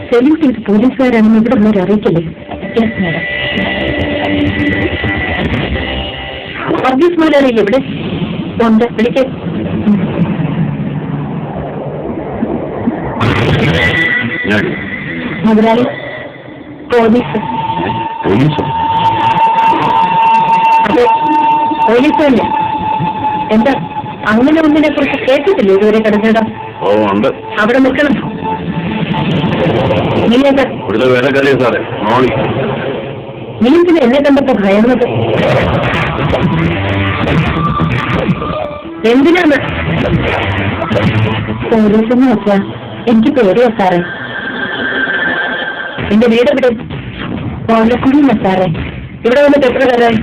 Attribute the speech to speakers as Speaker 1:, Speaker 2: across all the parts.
Speaker 1: സെലിം സിംഗ് പോലീസുകാരാണെന്ന് ഇവിടെ ഉള്ളവരെ അറിയിക്കില്ലേ? വർഗീസ് മുതലാളിയില്ലേ ഇവിടെ? ഉണ്ട്, വിളിക്കേ. മുതലാളി, പോലീസ്. അതെ, പോലീസ് തന്നെ. എന്താ അങ്ങനെ ഒന്നിനെ കുറിച്ച് കേട്ടിട്ടില്ലേ ഇതുവരെ? കടന്നിടം അവിടെ നിൽക്കണം. നീ എന്തിനാ എന്നെ കണ്ടപ്പോ ഭയന്നത്? എന്തിനാണ്? പോലീസെന്ന് വെച്ചാ എനിക്ക് പേടിയാ സാറേ. എന്റെ വീട് ഇവിടെ കോലക്കുടിയില്ല സാറേ. ഇവിടെ വന്നിട്ട് എത്ര പേരായി?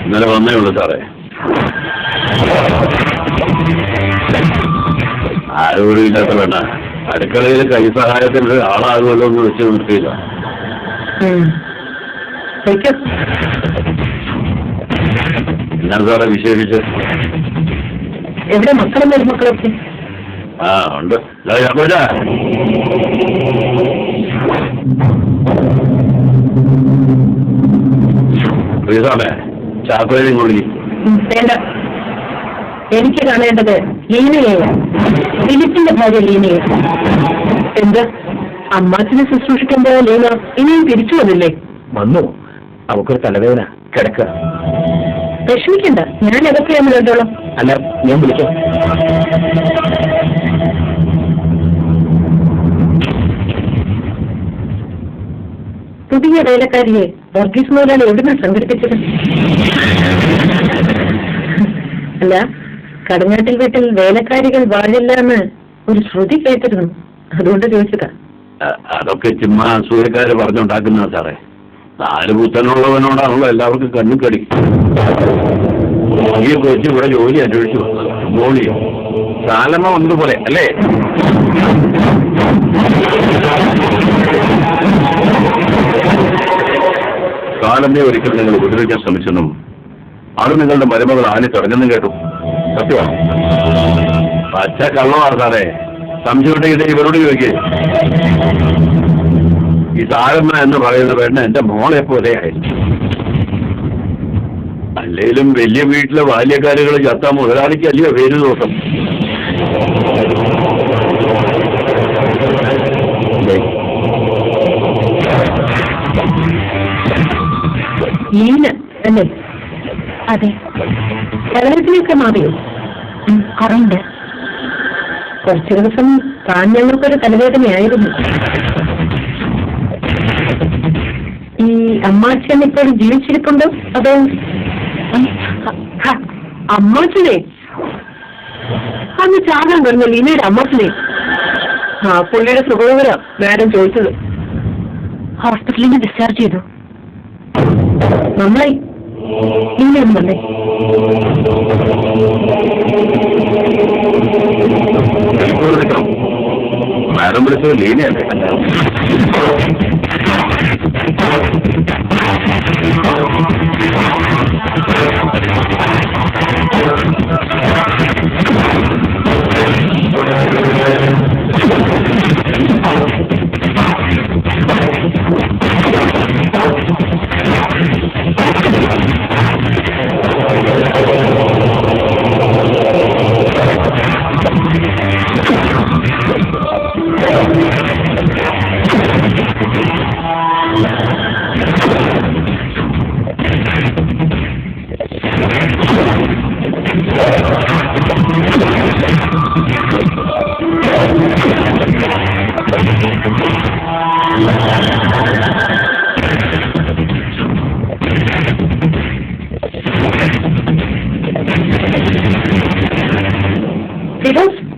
Speaker 2: ഇന്നലെ വന്നേ ഉള്ളൂ സാറേ. ആരോടും ഇല്ലാത്ത വേണ്ട, അടുക്കളയിൽ കൈസഹായത്തിന് ആളാകുമല്ലോ എന്ന് വെച്ച് നിർത്തിയില്ല. എന്താണ് സാറേ വിശേഷിച്ച്?
Speaker 1: എവിടെ മക്കളും മരുമക്കളൊക്കെ?
Speaker 2: ആ ഉണ്ട്. സാറേ ചാക്കോയും കൊള്ളി
Speaker 1: വേണ്ട. എനിക്ക് കാണേണ്ടത് ലീനയെയാണ്, ഫിലിപ്പിന്റെ ഭാര്യ ലീനയെ. എന്ത് അമ്മാച്ചിനെ ശുശ്രൂഷിക്കേണ്ട ലീന ഇനിയും തിരിച്ചു വന്നില്ലേ?
Speaker 3: വന്നു. അവക്കൊരു തലവേദന, കിടക്കുക.
Speaker 1: വിഷമിക്കണ്ട, ഞാൻ അതൊക്കെയാണ് കണ്ടോളാം.
Speaker 3: അല്ല, ഞാൻ വിളിക്കാം.
Speaker 1: പുതിയ വേലക്കാരിയെ വർഗീസ് മുതലാളി എവിടുന്നാണ് സംഘടിപ്പിച്ചത്? അല്ല, കടങ്ങാട്ടിൽ വീട്ടിൽ വേലക്കാരികൾ വാഴില്ല എന്ന് ഒരു ശ്രുതി കേട്ടിരുന്നു, അതുകൊണ്ട് ചോദിച്ചതാ.
Speaker 2: അതൊക്കെ ചുമ്മാ അസൂയക്കാര് പറഞ്ഞുണ്ടാക്കുന്ന സാറേ. 4 പുത്തനുള്ളവനോടാണല്ലോ എല്ലാവർക്കും കണ്ണു കടി. ഈ കൊച്ചു ഇവിടെ ജോലി അന്വേഷിച്ചു ജോലിയോ സാലമ വന്നതുപോലെ അല്ലേ? കാലമേ ഒരിക്കൽ നിങ്ങൾ ഉപദ്രവിക്കാൻ ശ്രമിച്ചെന്നും അത് നിങ്ങളുടെ മരുമകൾ ആനെ തടഞ്ഞെന്നും കേട്ടു. സത്യമാണ്? പച്ച കള്ളമാണ് സാറേ. സംശയമുണ്ടെങ്കിൽ ഇവരോട് ചോദിക്കേ. ഈ സാരമ്മ എന്ന് പറയുന്ന പെണ്ണ് എന്റെ മോളെ പോലെയായിരുന്നു. അല്ലെങ്കിലും വലിയ വീട്ടിലെ ബാല്യക്കാരുകൾ ചത്ത മുതലാളിക്ക് അല്ലയോ പേര് ദോഷം.
Speaker 1: ലീന അല്ലേ? അതെ. തലവേദനയൊക്കെ മാറിയോ? കുറവുണ്ട്. കുറച്ചു ദിവസം താൻ ഞങ്ങൾക്കൊരു തലവേദനയായിരുന്നു. ഈ അമ്മാച്ചൻ ഇപ്പോഴും ജീവിച്ചിരിപ്പുണ്ടോ? അതോ? അമ്മാച്ചനെ അന്ന് ചാകാൻ വരുന്ന ലീനയുടെ അമ്മാച്ചനെ. ആ പുള്ളിയുടെ സുഖവിവര മാഡം ചോദിച്ചത്. ഹോസ്പിറ്റലിൽ നിന്ന് ഡിസ്ചാർജ് ചെയ്തു. നന്നായി. ലീനയൊന്നും വന്നേ?
Speaker 2: മാഡം വിളിച്ചത് ലീനയല്ലേ?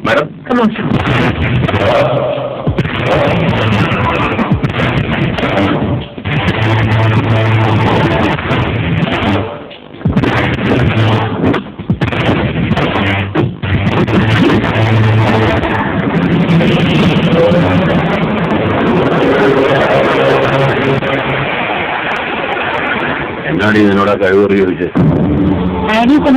Speaker 1: Madam, come on, sir.
Speaker 2: ആരാടി നിന്നോട് ആ കഴിവ് ചോദിച്ചത്?
Speaker 1: ആനിയെ കൊന്ന